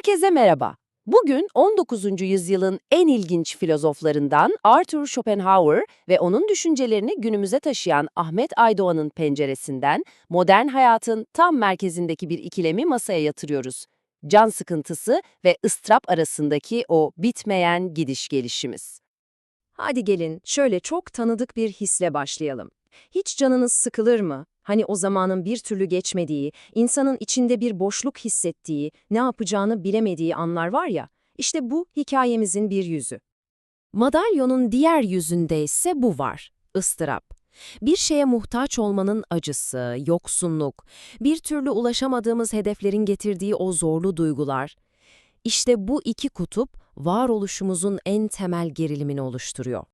Herkese merhaba. Bugün 19. yüzyılın en ilginç filozoflarından Arthur Schopenhauer ve onun düşüncelerini günümüze taşıyan Ahmet Aydoğan'ın penceresinden modern hayatın tam merkezindeki bir ikilemi masaya yatırıyoruz. Can sıkıntısı ve ıstırap arasındaki o bitmeyen gidiş gelişimiz. Hadi gelin şöyle çok tanıdık bir hisle başlayalım. Hiç canınız sıkılır mı? Hani o zamanın bir türlü geçmediği, insanın içinde bir boşluk hissettiği, ne yapacağını bilemediği anlar var ya, işte bu hikayemizin bir yüzü. Madalyonun diğer yüzünde ise bu var, ıstırap. Bir şeye muhtaç olmanın acısı, yoksunluk, bir türlü ulaşamadığımız hedeflerin getirdiği o zorlu duygular. İşte bu iki kutup, varoluşumuzun en temel gerilimini oluşturuyor.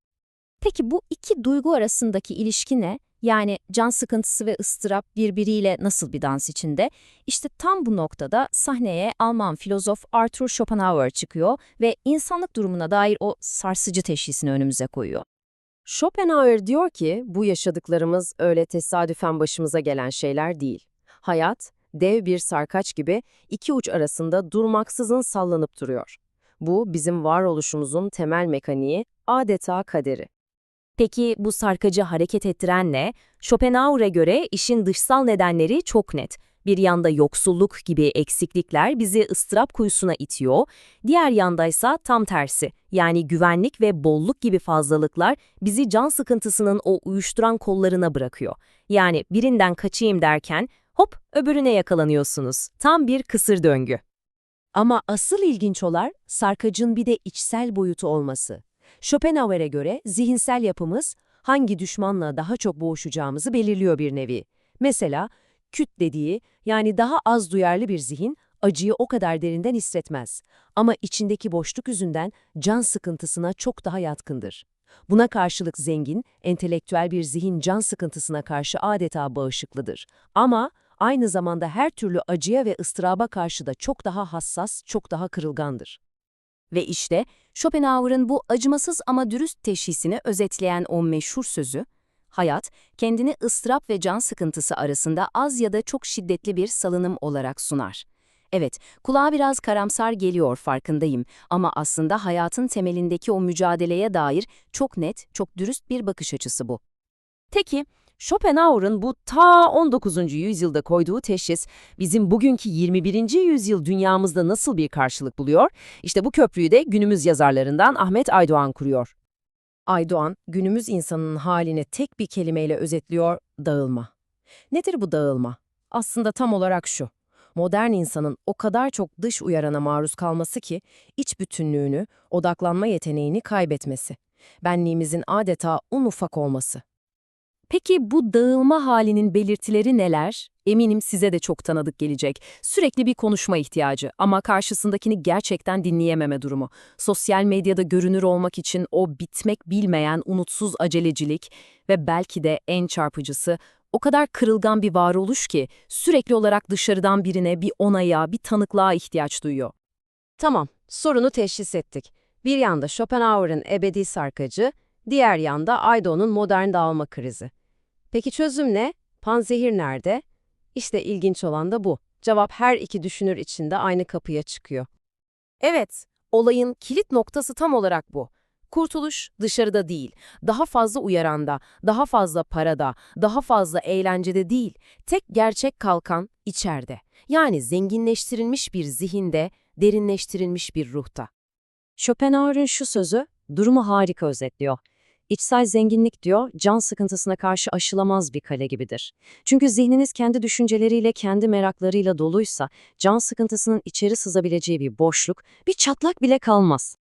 Peki bu iki duygu arasındaki ilişki ne? Yani can sıkıntısı ve ıstırap birbiriyle nasıl bir dans içinde? İşte tam bu noktada sahneye Alman filozof Arthur Schopenhauer çıkıyor ve insanlık durumuna dair o sarsıcı teşhisini önümüze koyuyor. Schopenhauer diyor ki bu yaşadıklarımız öyle tesadüfen başımıza gelen şeyler değil. Hayat, dev bir sarkaç gibi iki uç arasında durmaksızın sallanıp duruyor. Bu bizim varoluşumuzun temel mekaniği, adeta kaderi. Peki bu sarkacı hareket ettiren ne? Schopenhauer'e göre işin dışsal nedenleri çok net. Bir yanda yoksulluk gibi eksiklikler bizi ıstırap kuyusuna itiyor, diğer yandaysa tam tersi. Yani güvenlik ve bolluk gibi fazlalıklar bizi can sıkıntısının o uyuşturan kollarına bırakıyor. Yani birinden kaçayım derken hop öbürüne yakalanıyorsunuz. Tam bir kısır döngü. Ama asıl ilginç olan sarkacın bir de içsel boyutu olması. Schopenhauer'e göre zihinsel yapımız hangi düşmanla daha çok boğuşacağımızı belirliyor bir nevi. Mesela küt dediği yani daha az duyarlı bir zihin acıyı o kadar derinden hissetmez. Ama içindeki boşluk yüzünden can sıkıntısına çok daha yatkındır. Buna karşılık zengin, entelektüel bir zihin can sıkıntısına karşı adeta bağışıklıdır. Ama aynı zamanda her türlü acıya ve ıstıraba karşı da çok daha hassas, çok daha kırılgandır. Ve işte Schopenhauer'ın bu acımasız ama dürüst teşhisini özetleyen o meşhur sözü, hayat, kendini ıstırap ve can sıkıntısı arasında az ya da çok şiddetli bir salınım olarak sunar. Evet, kulağa biraz karamsar geliyor farkındayım ama aslında hayatın temelindeki o mücadeleye dair çok net, çok dürüst bir bakış açısı bu. Peki, Schopenhauer'ın bu ta 19. yüzyılda koyduğu teşhis bizim bugünkü 21. yüzyıl dünyamızda nasıl bir karşılık buluyor? İşte bu köprüyü de günümüz yazarlarından Ahmet Aydoğan kuruyor. Aydoğan, günümüz insanının halini tek bir kelimeyle özetliyor, dağılma. Nedir bu dağılma? Aslında tam olarak şu. Modern insanın o kadar çok dış uyarana maruz kalması ki, iç bütünlüğünü, odaklanma yeteneğini kaybetmesi. Benliğimizin adeta un ufak olması. Peki bu dağılma halinin belirtileri neler? Eminim size de çok tanıdık gelecek. Sürekli bir konuşma ihtiyacı ama karşısındakini gerçekten dinleyememe durumu. Sosyal medyada görünür olmak için o bitmek bilmeyen umutsuz acelecilik ve belki de en çarpıcısı o kadar kırılgan bir varoluş ki sürekli olarak dışarıdan birine bir onaya, bir tanıklığa ihtiyaç duyuyor. Tamam, sorunu teşhis ettik. Bir yanda Schopenhauer'ın ebedi sarkacı, diğer yanda Aydoğan'ın modern dağılma krizi. Peki çözüm ne? Panzehir nerede? İşte ilginç olan da bu. Cevap her iki düşünür için de aynı kapıya çıkıyor. Evet, olayın kilit noktası tam olarak bu. Kurtuluş dışarıda değil, daha fazla uyaranda, daha fazla parada, daha fazla eğlencede değil, tek gerçek kalkan içeride. Yani zenginleştirilmiş bir zihinde, derinleştirilmiş bir ruhta. Schopenhauer'ın şu sözü durumu harika özetliyor. İçsel zenginlik diyor, can sıkıntısına karşı aşılamaz bir kale gibidir. Çünkü zihniniz kendi düşünceleriyle, kendi meraklarıyla doluysa, can sıkıntısının içeri sızabileceği bir boşluk, bir çatlak bile kalmaz.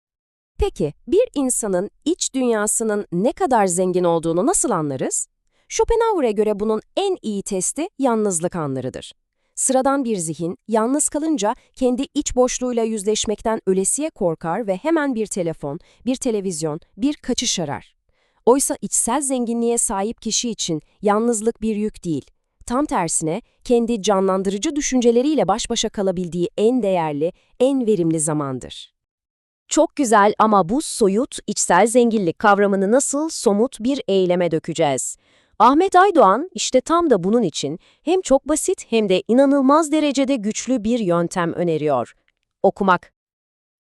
Peki, bir insanın iç dünyasının ne kadar zengin olduğunu nasıl anlarız? Schopenhauer'e göre bunun en iyi testi yalnızlık anlarıdır. Sıradan bir zihin, yalnız kalınca kendi iç boşluğuyla yüzleşmekten ölesiye korkar ve hemen bir telefon, bir televizyon, bir kaçış arar. Oysa içsel zenginliğe sahip kişi için yalnızlık bir yük değil. Tam tersine kendi canlandırıcı düşünceleriyle baş başa kalabildiği en değerli, en verimli zamandır. Çok güzel ama bu soyut içsel zenginlik kavramını nasıl somut bir eyleme dökeceğiz? Ahmet Aydoğan işte tam da bunun için hem çok basit hem de inanılmaz derecede güçlü bir yöntem öneriyor. okumak.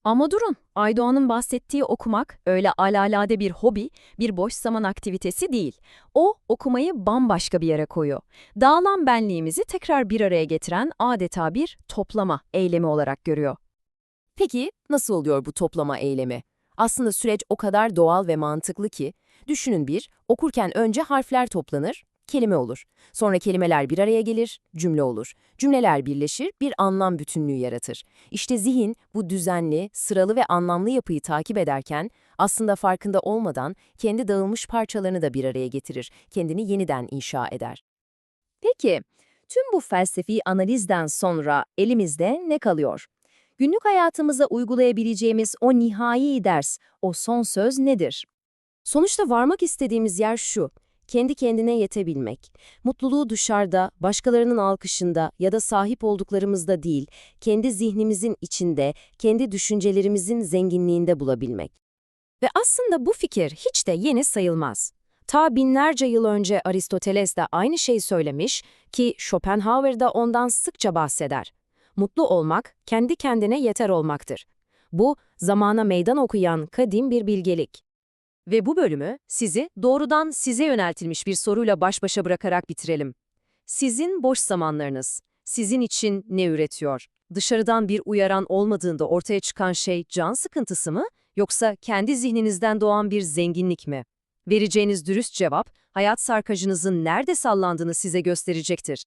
Ama durun, Aydoğan'ın bahsettiği okumak öyle alelade bir hobi, bir boş zaman aktivitesi değil. O, okumayı bambaşka bir yere koyuyor. Dağılan benliğimizi tekrar bir araya getiren adeta bir toplama eylemi olarak görüyor. Peki nasıl oluyor bu toplama eylemi? Aslında süreç o kadar doğal ve mantıklı ki, düşünün okurken önce harfler toplanır, kelime olur. Sonra kelimeler bir araya gelir, cümle olur. Cümleler birleşir, bir anlam bütünlüğü yaratır. İşte zihin bu düzenli, sıralı ve anlamlı yapıyı takip ederken, aslında farkında olmadan kendi dağılmış parçalarını da bir araya getirir, kendini yeniden inşa eder. Peki, tüm bu felsefi analizden sonra elimizde ne kalıyor? Günlük hayatımıza uygulayabileceğimiz o nihai ders, o son söz nedir? Sonuçta varmak istediğimiz yer şu: kendi kendine yetebilmek. Mutluluğu dışarıda, başkalarının alkışında ya da sahip olduklarımızda değil, kendi zihnimizin içinde, kendi düşüncelerimizin zenginliğinde bulabilmek. Ve aslında bu fikir hiç de yeni sayılmaz. Ta binlerce yıl önce Aristoteles de aynı şeyi söylemiş ki Schopenhauer da ondan sıkça bahseder. Mutlu olmak, kendi kendine yeter olmaktır. Bu, zamana meydan okuyan kadim bir bilgelik. Ve bu bölümü doğrudan size yöneltilmiş bir soruyla baş başa bırakarak bitirelim. Sizin boş zamanlarınız, sizin için ne üretiyor? Dışarıdan bir uyaran olmadığında ortaya çıkan şey can sıkıntısı mı, yoksa kendi zihninizden doğan bir zenginlik mi? Vereceğiniz dürüst cevap, hayat sarkacınızın nerede sallandığını size gösterecektir.